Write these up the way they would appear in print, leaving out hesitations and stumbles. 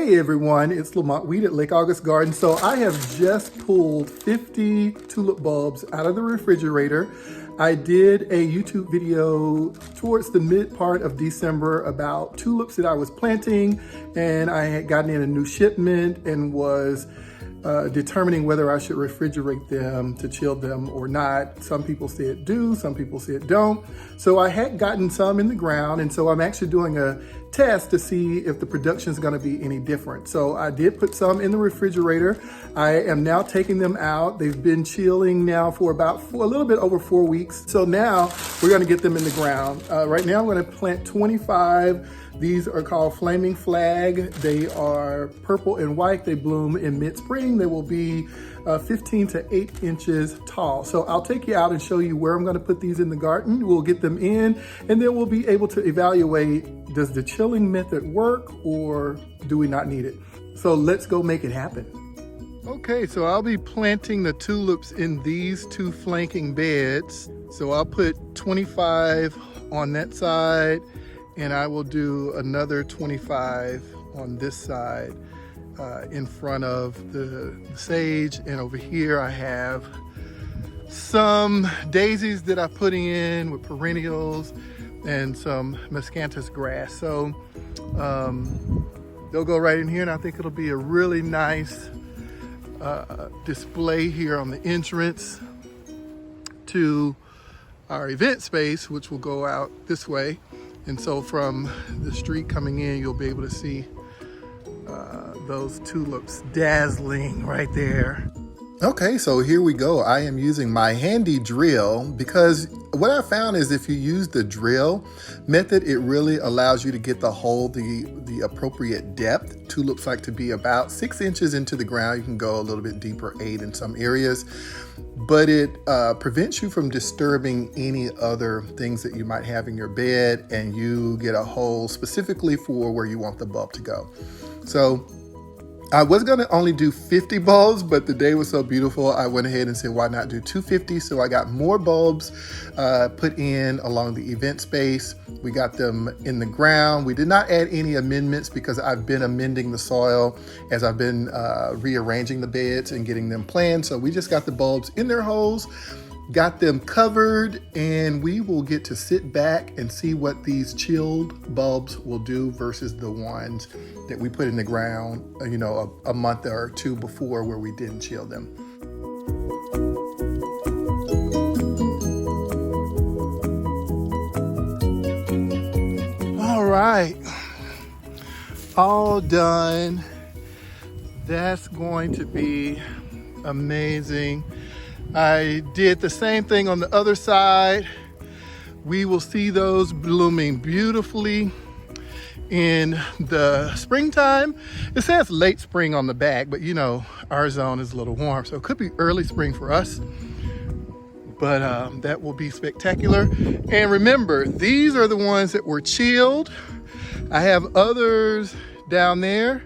Hey everyone, it's LaMont Weed at Lake August Garden. So I have just pulled 50 tulip bulbs out of the refrigerator. I did a YouTube video towards the mid part of December about tulips that I was planting, and I had gotten in a new shipment and was determining whether I should refrigerate them to chill them or not. Some people said do, some people said don't. So I had gotten some in the ground, and so I'm actually doing a test to see if the production is going to be any different. So I did put some in the refrigerator. I am now taking them out. They've been chilling now for about a little bit over 4 weeks. So now we're going to get them in the ground. Right now I'm going to plant 25. These are called Flaming Flag. They are purple and white. They bloom in mid-spring. They will be 15 to 8 inches tall. So I'll take you out and show you where I'm going to put these in the garden. We'll get them in, and then we'll be able to evaluate, does the chilling method work or do we not need it? So let's go make it happen. Okay, so I'll be planting the tulips in these two flanking beds. So I'll put 25 on that side, and I will do another 25 on this side in front of the sage. And over here I have some daisies that I put in with perennials and some miscanthus grass. So they'll go right in here, and I think it'll be a really nice display here on the entrance to our event space, which will go out this way. And so from the street coming in, you'll be able to see those tulips dazzling right there. Okay, so here we go. I am using my handy drill because what I found is if you use the drill method, it really allows you to get the hole the appropriate depth. Tulips like to be about 6 inches into the ground. You can go a little bit deeper, 8 in some areas, but it prevents you from disturbing any other things that you might have in your bed, and you get a hole specifically for where you want the bulb to go. So I was gonna only do 50 bulbs, but the day was so beautiful, I went ahead and said, why not do 250? So I got more bulbs put in along the event space. We got them in the ground. We did not add any amendments because I've been amending the soil as I've been rearranging the beds and getting them planned. So we just got the bulbs in their holes, got them covered, and we will get to sit back and see what these chilled bulbs will do versus the ones that we put in the ground, you know, a month or two before where we didn't chill them. All right, all done. That's going to be amazing. I did the same thing on the other side. We will see those blooming beautifully in the springtime. It says late spring on the back, but you know, our zone is a little warm, so it could be early spring for us. But that will be spectacular. And remember, these are the ones that were chilled. I have others down there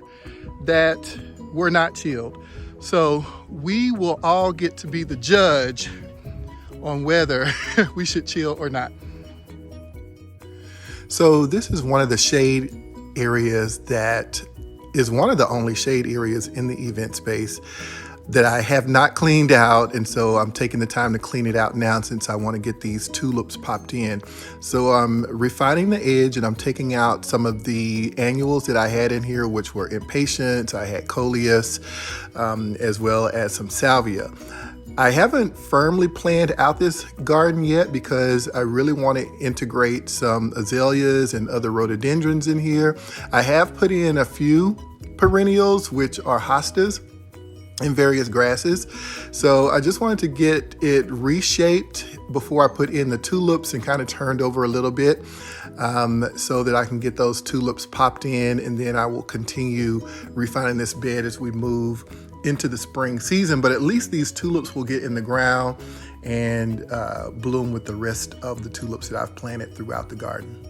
that were not chilled. So we will all get to be the judge on whether we should chill or not. So this is one of the shade areas that is one of the only shade areas in the event space that I have not cleaned out. And so I'm taking the time to clean it out now since I want to get these tulips popped in. So I'm refining the edge, and I'm taking out some of the annuals that I had in here, which were impatiens. I had coleus, as well as some salvia. I haven't firmly planned out this garden yet because I really want to integrate some azaleas and other rhododendrons in here. I have put in a few perennials, which are hostas, and various grasses. So I just wanted to get it reshaped before I put in the tulips and kind of turned over a little bit so that I can get those tulips popped in, and then I will continue refining this bed as we move into the spring season. But at least these tulips will get in the ground and bloom with the rest of the tulips that I've planted throughout the garden.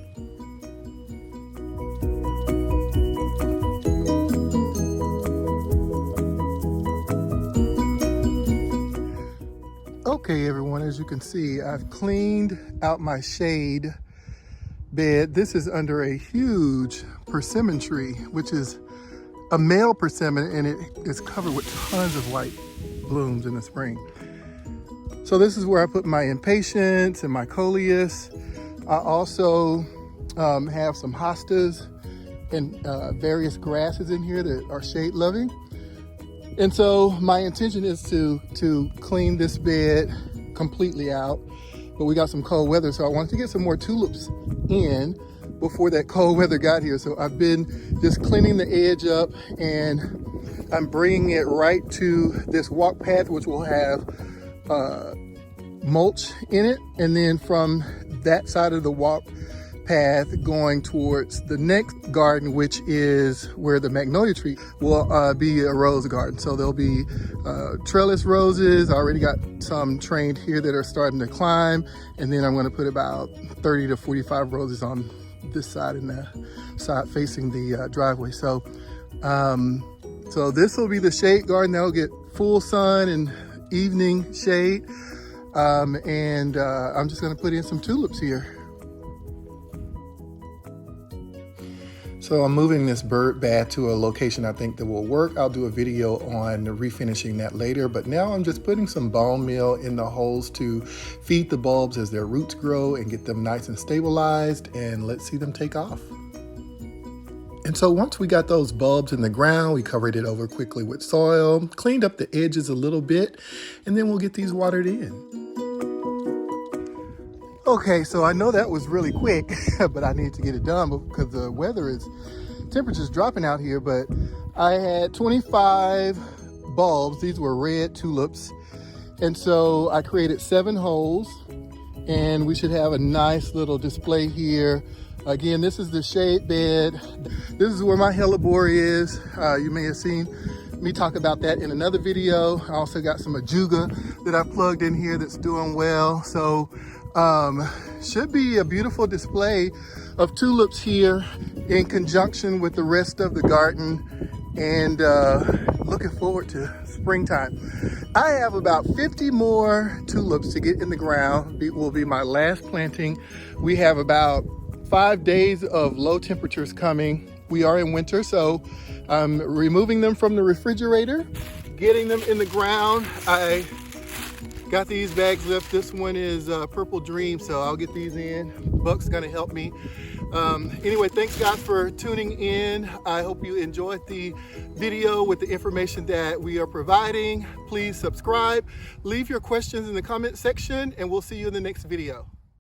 Okay, everyone, as you can see, I've cleaned out my shade bed. This is under a huge persimmon tree, which is a male persimmon, and it is covered with tons of white blooms in the spring. So this is where I put my impatiens and my coleus. I also have some hostas and various grasses in here that are shade loving. And so my intention is to clean this bed completely out, but we got some cold weather, so I wanted to get some more tulips in before that cold weather got here. So I've been just cleaning the edge up, and I'm bringing it right to this walk path, which will have mulch in it. And then from that side of the walk path going towards the next garden, which is where the magnolia tree will be a rose garden. So there'll be trellis roses. I already got some trained here that are starting to climb. And then I'm going to put about 30 to 45 roses on this side and the side facing the driveway. So so this will be the shade garden. That'll get full sun and evening shade. And I'm just going to put in some tulips here. So I'm moving this bird bath to a location I think that will work. I'll do a video on refinishing that later, but now I'm just putting some bone meal in the holes to feed the bulbs as their roots grow and get them nice and stabilized, and let's see them take off. And so once we got those bulbs in the ground, we covered it over quickly with soil, cleaned up the edges a little bit, and then we'll get these watered in. Okay, so I know that was really quick, but I need to get it done because the temperature's dropping out here. But I had 25 bulbs. These were red tulips. And so I created 7 holes, and we should have a nice little display here. Again, this is the shade bed. This is where my hellebore is. You may have seen me talk about that in another video. I also got some ajuga that I plugged in here that's doing well. So should be a beautiful display of tulips here in conjunction with the rest of the garden, and looking forward to springtime. I have about 50 more tulips to get in the ground. It will be my last planting. We have about 5 days of low temperatures coming. We are in winter, so I'm removing them from the refrigerator, getting them in the ground. I got these bags left. This one is Purple Dream, so I'll get these in. Buck's gonna help me. Anyway, thanks guys for tuning in. I hope you enjoyed the video with the information that we are providing. Please subscribe, leave your questions in the comment section, and we'll see you in the next video.